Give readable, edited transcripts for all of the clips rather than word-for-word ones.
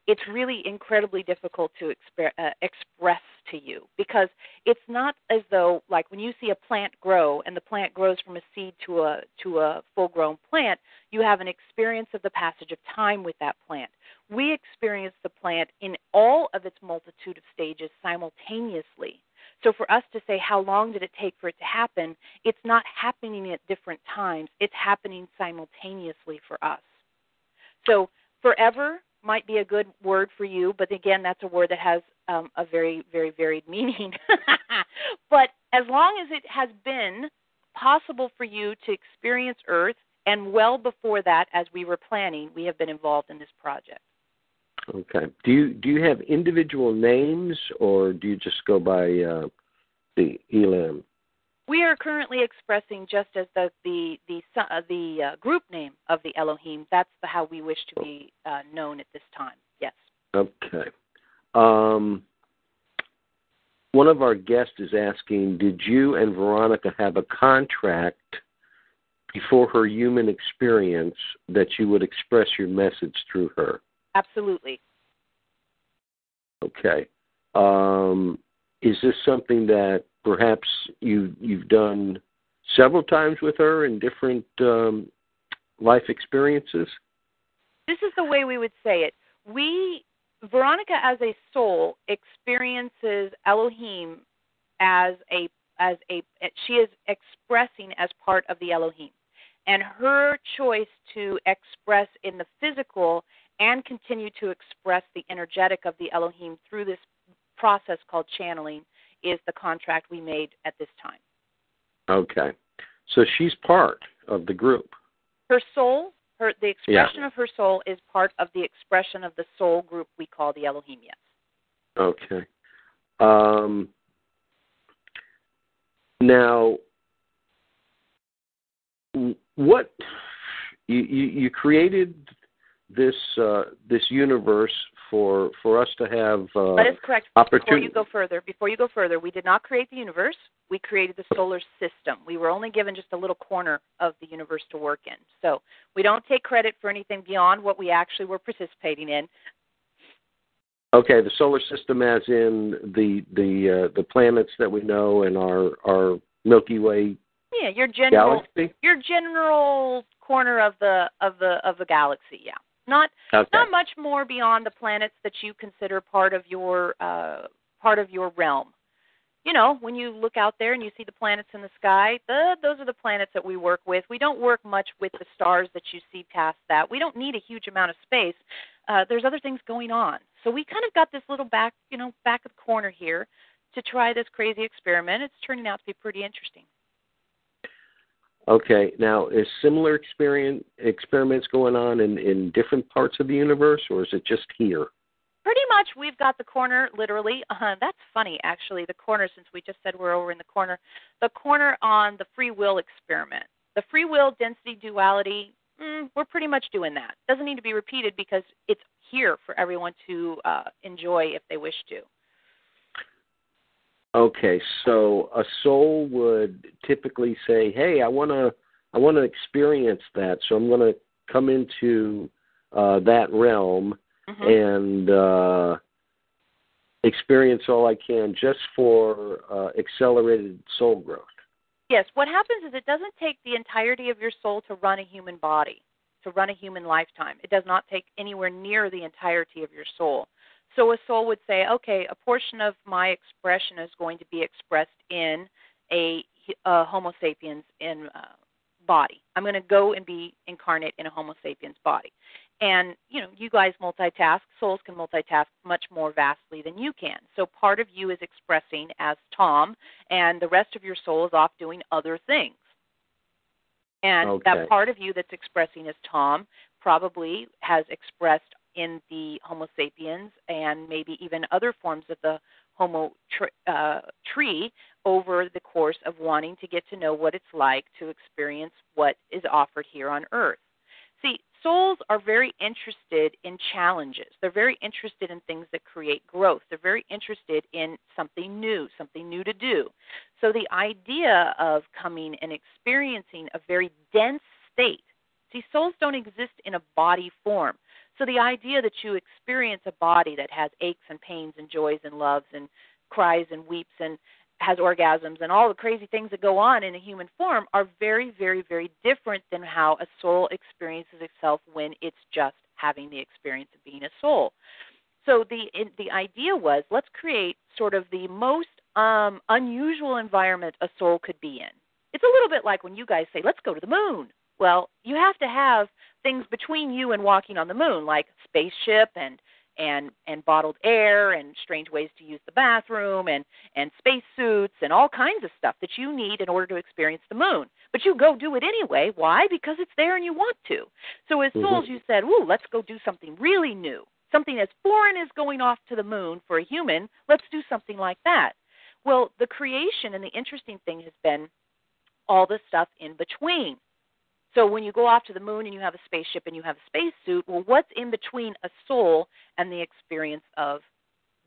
it's really incredibly difficult to express to you, because it's not as though, like when you see a plant grow and the plant grows from a seed to a full-grown plant, you have an experience of the passage of time with that plant. We experience the plant in all of its multitude of stages simultaneously. So for us to say how long did it take for it to happen, it's not happening at different times. It's happening simultaneously for us. So forever might be a good word for you, but again, that's a word that has a very, very varied meaning. But as long as it has been possible for you to experience Earth, and well before that, as we were planning, we have been involved in this project. Okay. Do you have individual names, or do you just go by the Eloheim? We are currently expressing just as the group name of the Elohim. That's how we wish to be known at this time. Yes. Okay. One of our guests is asking, did you and Veronica have a contract before her human experience that you would express your message through her? Absolutely. Okay. Is this something that perhaps you've done several times with her in different life experiences? This is the way we would say it. Veronica as a soul experiences Elohim as she is expressing as part of the Elohim. And her choice to express in the physical and continue to express the energetic of the Elohim through this process called channeling is the contract we made at this time. Okay. So she's part of the group. Her soul, the expression of her soul is part of the expression of the soul group we call the Elohim, yes. Okay. Now, what you created this universe for us to have that is correct. opportunity. Before you go further, we did not create the universe. We created the solar system. We were only given just a little corner of the universe to work in. So we don't take credit for anything beyond what we actually were participating in. Okay, the solar system, as in the planets that we know in our Milky Way. Yeah, your general corner of the galaxy. Yeah, not much more beyond the planets that you consider part of your realm. You know, when you look out there and you see the planets in the sky, those are the planets that we work with. We don't work much with the stars that you see past that. We don't need a huge amount of space. There's other things going on. So we kind of got this little back of the corner here to try this crazy experiment. It's turning out to be pretty interesting. Okay. Now, is similar experiments going on in different parts of the universe, or is it just here? Pretty much, we've got the corner, literally. That's funny, actually, the corner, since we just said we're over in the corner. The corner on the free will experiment. The free will density duality, we're pretty much doing that. Doesn't need to be repeated because it's here for everyone to enjoy if they wish to. Okay, so a soul would typically say, "Hey, I want to experience that, so I'm going to come into that realm and experience all I can just for accelerated soul growth." Yes, what happens is it doesn't take the entirety of your soul to run a human body, to run a human lifetime. It does not take anywhere near the entirety of your soul. So a soul would say, okay, a portion of my expression is going to be expressed in a Homo sapiens body. I'm going to go and be incarnate in a Homo sapiens body. And, you guys multitask. Souls can multitask much more vastly than you can. So part of you is expressing as Tom, and the rest of your soul is off doing other things. And that part of you that's expressing as Tom probably has expressed in the Homo sapiens and maybe even other forms of the Homo tree over the course of wanting to get to know what it's like to experience what is offered here on Earth. See, souls are very interested in challenges. They're very interested in things that create growth. They're very interested in something new to do. So the idea of coming and experiencing a very dense state. See, souls don't exist in a body form. So the idea that you experience a body that has aches and pains and joys and loves and cries and weeps and has orgasms and all the crazy things that go on in a human form are very, very, very different than how a soul experiences itself when it's just having the experience of being a soul. So the idea was, let's create sort of the most unusual environment a soul could be in. It's a little bit like when you guys say, let's go to the moon. Well, you have to have things between you and walking on the moon, like a spaceship and bottled air and strange ways to use the bathroom and space suits and all kinds of stuff that you need in order to experience the moon. But you go do it anyway. Why? Because it's there and you want to. So as souls, you said, ooh, let's go do something really new. Something as foreign as going off to the moon for a human, let's do something like that. Well, the creation and the interesting thing has been all the stuff in between. So when you go off to the moon and you have a spaceship and you have a spacesuit, well, what's in between a soul and the experience of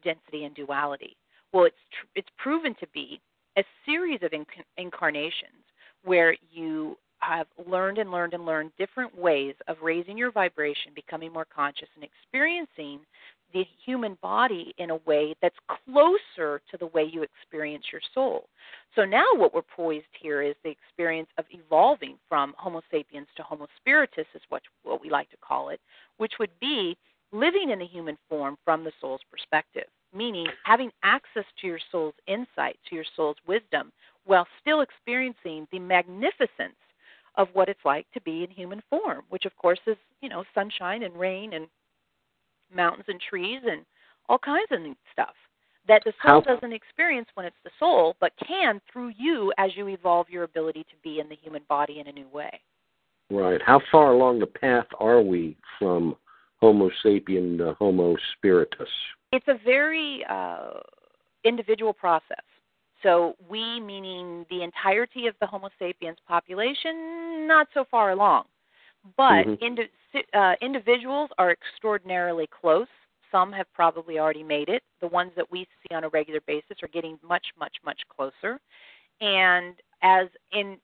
density and duality? Well, it's proven to be a series of incarnations where you have learned and learned and learned different ways of raising your vibration, becoming more conscious, and experiencing the human body in a way that's closer to the way you experience your soul. So now what we're poised here is the experience of evolving from Homo sapiens to Homo spiritus is what we like to call it, which would be living in the human form from the soul's perspective, meaning having access to your soul's insight, to your soul's wisdom, while still experiencing the magnificence of what it's like to be in human form, which of course is, sunshine and rain and mountains and trees and all kinds of neat stuff that the soul doesn't experience when it's the soul, but can through you as you evolve your ability to be in the human body in a new way. Right. How far along the path are we from Homo sapien to Homo spiritus? It's a very individual process. So we, meaning the entirety of the Homo sapiens population, not so far along. But individuals are extraordinarily close. Some have probably already made it. The ones that we see on a regular basis are getting much, much, much closer. And as in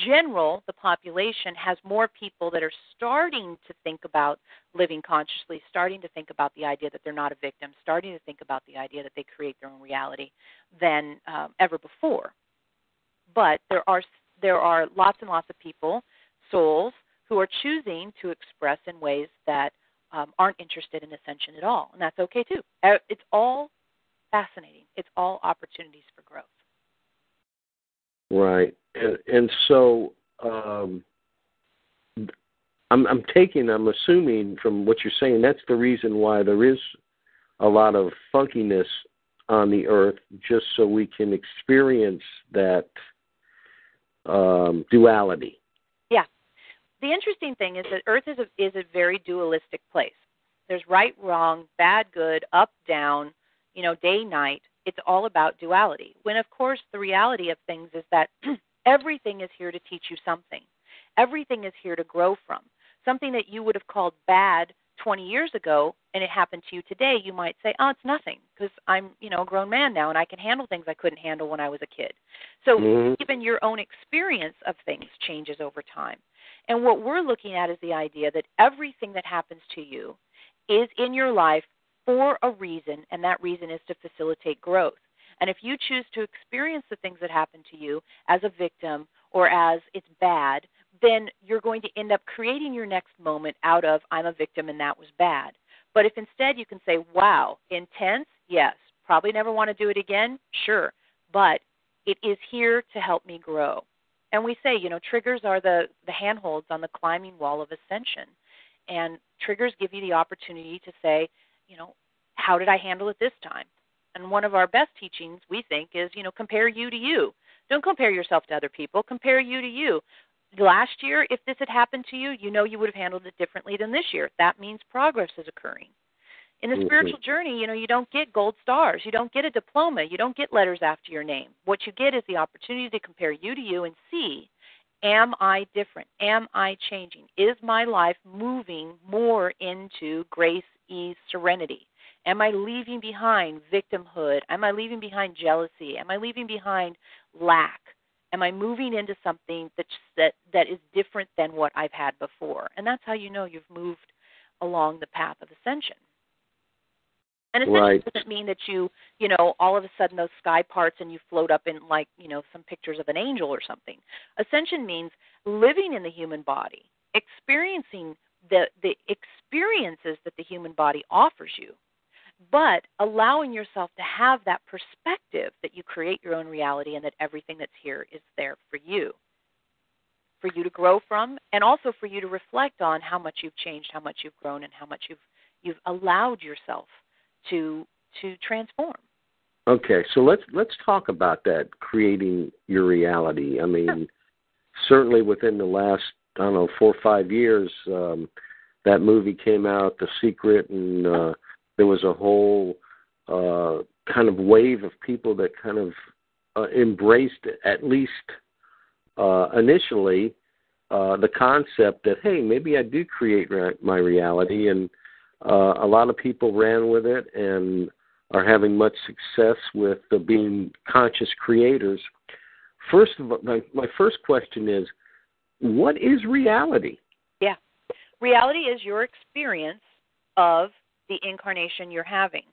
general, the population has more people that are starting to think about living consciously, starting to think about the idea that they're not a victim, starting to think about the idea that they create their own reality than ever before. But there are lots and lots of people, souls, who are choosing to express in ways that aren't interested in ascension at all, and that's okay too. It's all fascinating. It's all opportunities for growth. Right, and so I'm assuming from what you're saying, that's the reason why there is a lot of funkiness on the earth, just so we can experience that duality. Yeah. The interesting thing is that Earth is a very dualistic place. There's right, wrong, bad, good, up, down, day, night. It's all about duality. When, of course, the reality of things is that everything is here to teach you something. Everything is here to grow from. Something that you would have called bad 20 years ago and it happened to you today, you might say, oh, it's nothing because I'm, a grown man now and I can handle things I couldn't handle when I was a kid. So even your own experience of things changes over time. And what we're looking at is the idea that everything that happens to you is in your life for a reason, and that reason is to facilitate growth. And if you choose to experience the things that happen to you as a victim or as it's bad, then you're going to end up creating your next moment out of I'm a victim and that was bad. But if instead you can say, wow, intense, yes, probably never want to do it again, sure, but it is here to help me grow. And we say, triggers are the handholds on the climbing wall of ascension. And triggers give you the opportunity to say, how did I handle it this time? And one of our best teachings, we think, is, compare you to you. Don't compare yourself to other people. Compare you to you. Last year, if this had happened to you, you would have handled it differently than this year. That means progress is occurring. In the spiritual journey, you don't get gold stars. You don't get a diploma. You don't get letters after your name. What you get is the opportunity to compare you to you and see, am I different? Am I changing? Is my life moving more into grace, ease, serenity? Am I leaving behind victimhood? Am I leaving behind jealousy? Am I leaving behind lack? Am I moving into something that is different than what I've had before? And that's how you've moved along the path of ascension. And ascension Right. doesn't mean that you all of a sudden those sky parts and you float up in like, some pictures of an angel or something. Ascension means living in the human body, experiencing the experiences that the human body offers you, but allowing yourself to have that perspective that you create your own reality and that everything that's here is there for you to grow from, and also for you to reflect on how much you've changed, how much you've grown, and how much you've allowed yourself to transform. Okay, so let's talk about that, creating your reality. I mean, certainly within the last, 4 or 5 years, that movie came out, The Secret, and there was a whole kind of wave of people that kind of embraced, at least initially, the concept that, hey, maybe I do create my reality, and a lot of people ran with it and are having much success with being conscious creators. First of all, my first question is, what is reality? Yeah. Reality is your experience of the incarnation you're having.